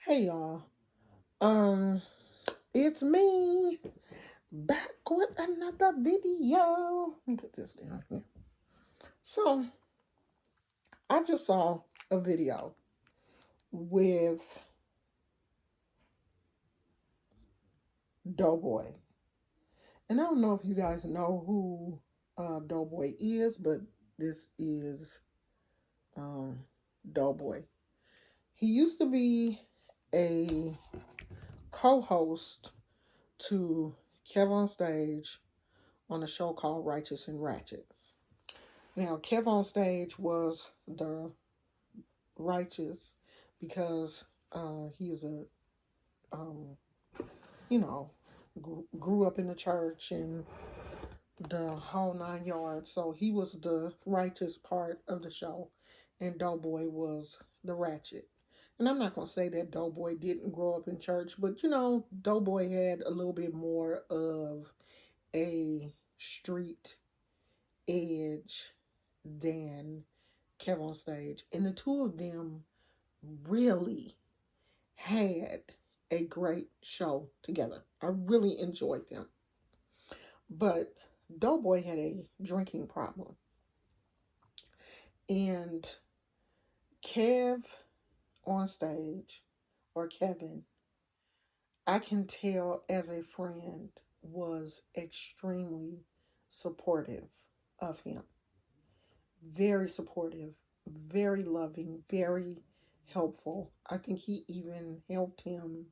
Hey y'all. Um, it's me back with another video. Let me put this down here. So I just saw a video with Doughboy. And I don't know if you guys know who Doughboy is, but this is um Doughboy. He used to be a co-host to Kev on Stage on a show called Righteous and Ratchet. Now, Kev on Stage was the righteous because he's a, um, you know, grew up in the church and the whole 9 yards. So he was the righteous part of the show, and Doughboy was the ratchet. And I'm not going to say that Doughboy didn't grow up in church, but Doughboy had a little bit more of a street edge than Kev on Stage. And the two of them really had a great show together. I really enjoyed them. But Doughboy had a drinking problem. And Kev on Stage, or Kevin, I can tell as a friend, was extremely supportive of him. Very supportive, very loving, very helpful. I think he even helped him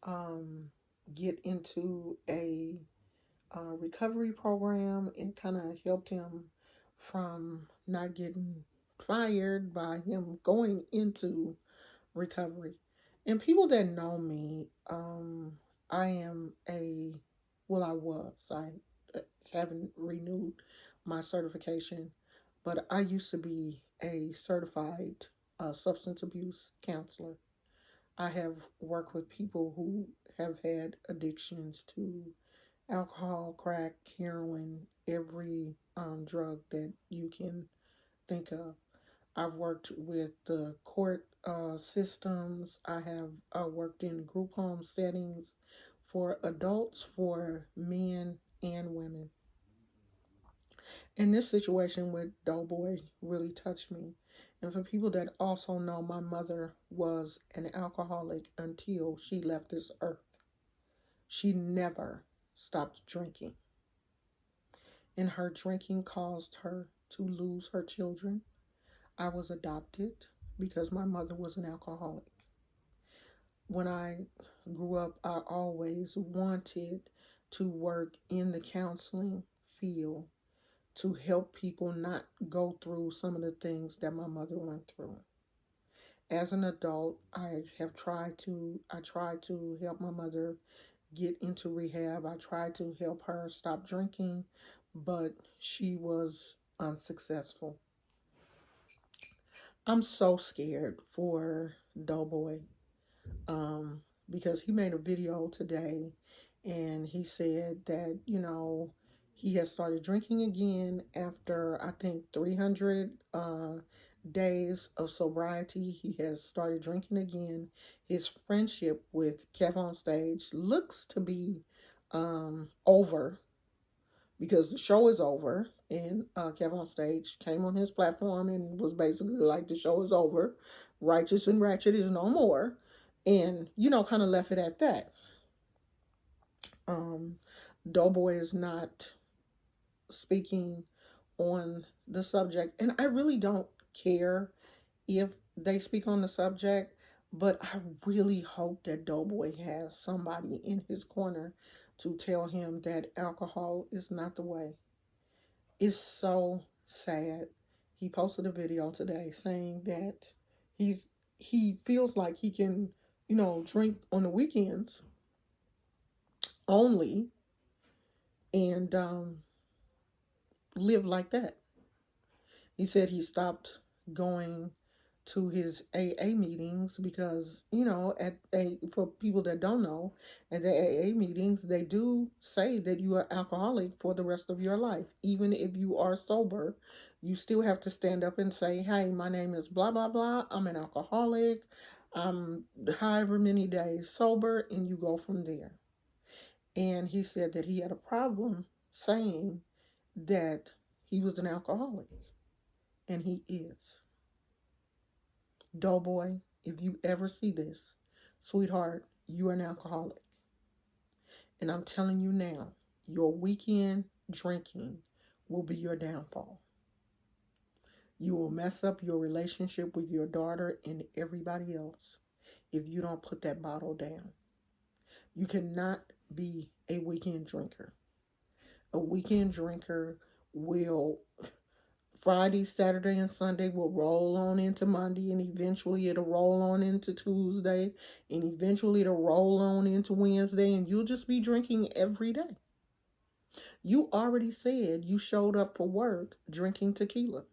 um, get into a recovery program and kind of helped him from not getting fired by him going into recovery. And people that know me, I am a, well, I was, I haven't renewed my certification, but I used to be a certified substance abuse counselor. I have worked with people who have had addictions to alcohol, crack, heroin, every drug that you can think of. I've worked with the court systems. I have worked in group home settings for adults, for men and women. And this situation with Doughboy really touched me. And for people that also know, my mother was an alcoholic until she left this earth. She never stopped drinking. And her drinking caused her to lose her children. I was adopted because my mother was an alcoholic. When I grew up, I always wanted to work in the counseling field to help people not go through some of the things that my mother went through. As an adult, I tried to help my mother get into rehab. I tried to help her stop drinking, but she was unsuccessful. I'm so scared for Doughboy because he made a video today and he said that, he has started drinking again after, I think, 300 days of sobriety. He has started drinking again. His friendship with Kev on Stage looks to be over because the show is over, and Kev on Stage came on his platform and was basically like, the show is over, Righteous and Ratchet is no more, and kind of left it at that. um Doughboy is not speaking on the subject, and I really don't care if they speak on the subject, but I really hope that Doughboy has somebody in his corner to tell him that alcohol is not the way. It's so sad. He posted a video today saying that he feels like he can, drink on the weekends only, and live like that. He said he stopped going to his AA meetings because, for people that don't know, at the AA meetings, they do say that you are alcoholic for the rest of your life. Even if you are sober, you still have to stand up and say, hey, my name is blah, blah, blah. I'm an alcoholic. however many days sober, and you go from there. And he said that he had a problem saying that he was an alcoholic, and he is. Doughboy, if you ever see this, sweetheart, you are an alcoholic. And I'm telling you now, your weekend drinking will be your downfall. You will mess up your relationship with your daughter and everybody else if you don't put that bottle down. You cannot be a weekend drinker. A weekend drinker will Friday, Saturday, and Sunday will roll on into Monday, and eventually it'll roll on into Tuesday, and eventually it'll roll on into Wednesday, and you'll just be drinking every day. You already said you showed up for work drinking tequila.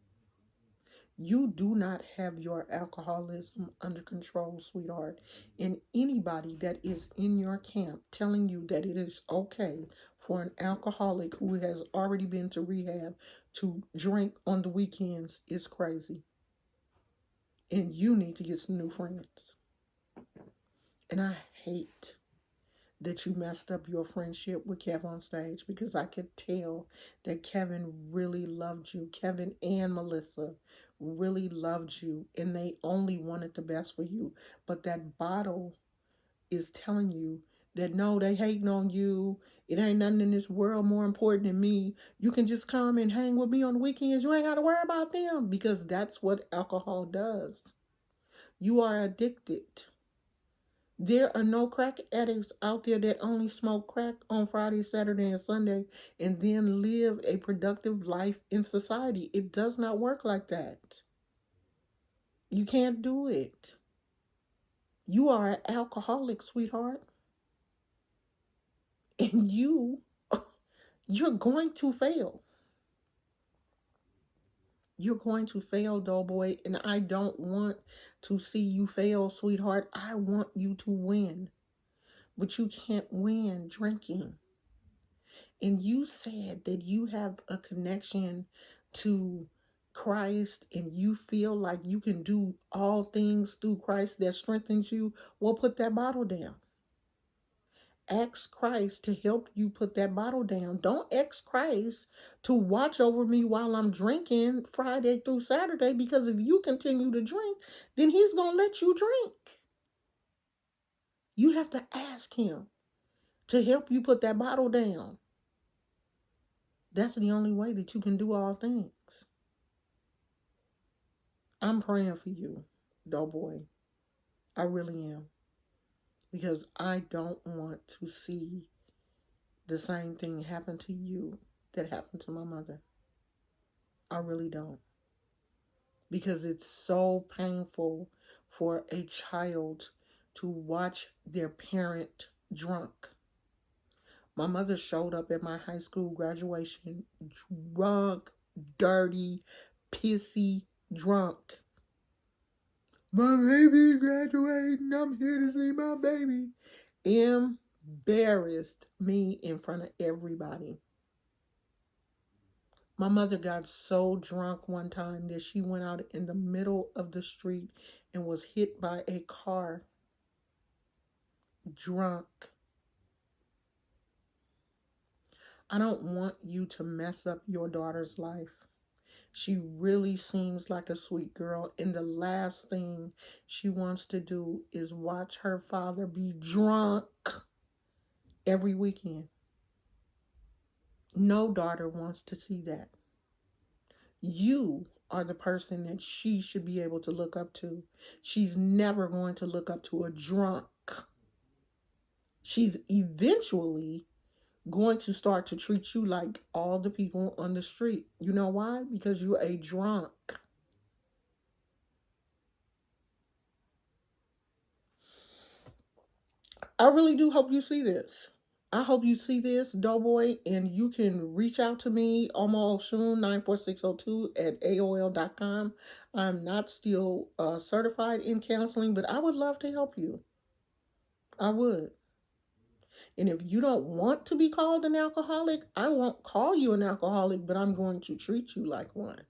You do not have your alcoholism under control, sweetheart. And anybody that is in your camp telling you that it is okay for an alcoholic who has already been to rehab to drink on the weekends is crazy. And you need to get some new friends. And I hate that you messed up your friendship with Kevin on stage, because I could tell that Kevin really loved you. Kevin and Melissa really loved you, and they only wanted the best for you. But that bottle is telling you that no, they hating on you. It ain't nothing in this world more important than me. You can just come and hang with me on the weekends. You ain't got to worry about them, because that's what alcohol does. You are addicted. There are no crack addicts out there that only smoke crack on Friday, Saturday, and Sunday and then live a productive life in society. It does not work like that. You can't do it. You are an alcoholic, sweetheart. And you're going to fail. You're going to fail, doughboy. And I don't want to see you fail, sweetheart. I want you to win. But you can't win drinking. And you said that you have a connection to Christ and you feel like you can do all things through Christ that strengthens you. Well, put that bottle down. Ask Christ to help you put that bottle down. Don't ask Christ to watch over me while I'm drinking Friday through Saturday, because if you continue to drink, then he's going to let you drink. You have to ask him to help you put that bottle down. That's the only way that you can do all things. I'm praying for you, doughboy. I really am. Because I don't want to see the same thing happen to you that happened to my mother. I really don't. Because it's so painful for a child to watch their parent drunk. My mother showed up at my high school graduation drunk, dirty, pissy, drunk. My baby graduating. I'm here to see my baby. Embarrassed me in front of everybody. My mother got so drunk one time that she went out in the middle of the street and was hit by a car. Drunk. I don't want you to mess up your daughter's life. She really seems like a sweet girl, and the last thing she wants to do is watch her father be drunk every weekend. No daughter wants to see that. You are the person that she should be able to look up to. She's never going to look up to a drunk. She's eventually going to start to treat you like all the people on the street. You know why? Because you're a drunk. I really do hope you see this. I hope you see this, doughboy, and you can reach out to me, omaoshun94602 at AOL.com. I'm not still certified in counseling, but I would love to help you. I would. And if you don't want to be called an alcoholic, I won't call you an alcoholic, but I'm going to treat you like one,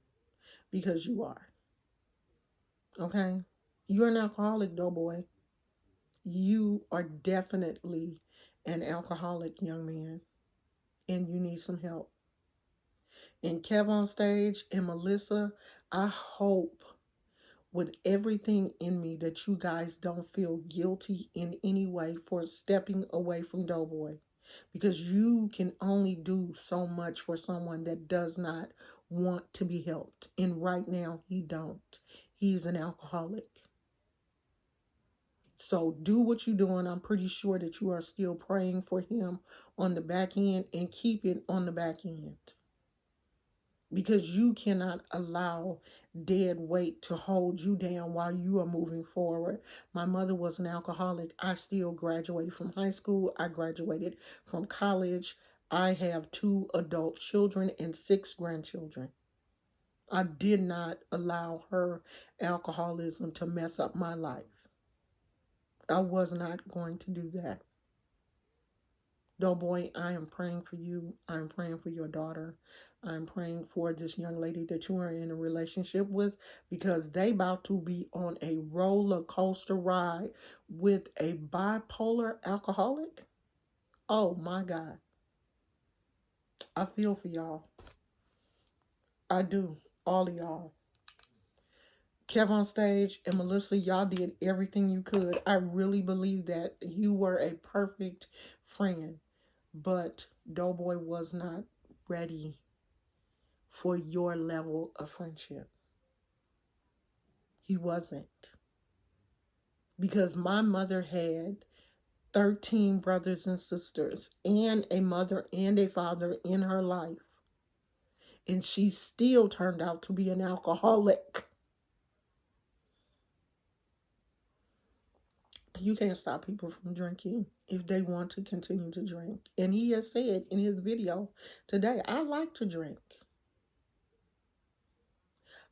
because you are. Okay? You're an alcoholic, Doughboy. You are definitely an alcoholic, young man, and you need some help. And Kev on stage and Melissa, I hope with everything in me that you guys don't feel guilty in any way for stepping away from Doughboy, because you can only do so much for someone that does not want to be helped, and right now he don't. He's an alcoholic. So do what you're doing. I'm pretty sure that you are still praying for him on the back end, and keep it on the back end, because you cannot allow dead weight to hold you down while you are moving forward. My mother was an alcoholic. I still graduated from high school. I graduated from college. I have 2 adult children and 6 grandchildren. I did not allow her alcoholism to mess up my life. I was not going to do that. Doughboy, I am praying for you. I'm praying for your daughter. I'm praying for this young lady that you are in a relationship with, because they about to be on a roller coaster ride with a bipolar alcoholic. Oh my God. I feel for y'all. I do. All of y'all. Kev on stage and Melissa, y'all did everything you could. I really believe that you were a perfect friend, but Doughboy was not ready for your level of friendship. He wasn't. Because my mother had 13 brothers and sisters and a mother and a father in her life. And she still turned out to be an alcoholic. You can't stop people from drinking if they want to continue to drink. And he has said in his video today, I like to drink.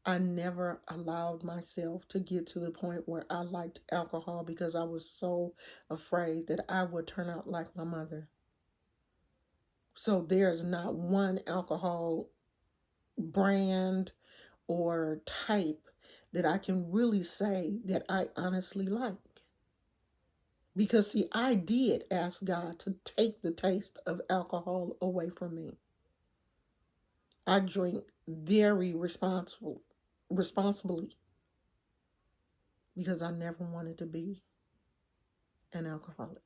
I never allowed myself to get to the point where I liked alcohol, because I was so afraid that I would turn out like my mother. So there's not one alcohol brand or type that I can really say that I honestly like. Because, see, I did ask God to take the taste of alcohol away from me. I drink very responsibly, because I never wanted to be an alcoholic.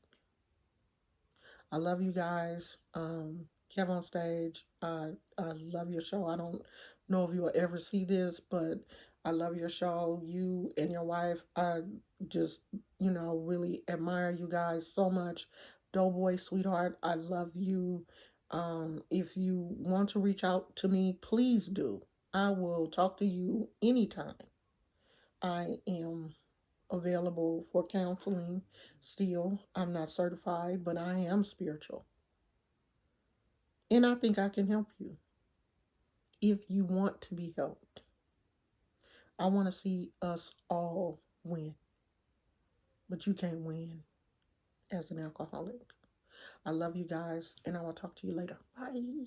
I love you guys. Kev on stage, I love your show. I don't know if you'll ever see this, but I love your show. You and your wife, I just, really admire you guys so much. Doughboy, sweetheart, I love you. If you want to reach out to me, please do. I will talk to you anytime. I am available for counseling still. I'm not certified, but I am spiritual. And I think I can help you if you want to be helped. I want to see us all win, but you can't win as an alcoholic. I love you guys, and I will talk to you later. Bye.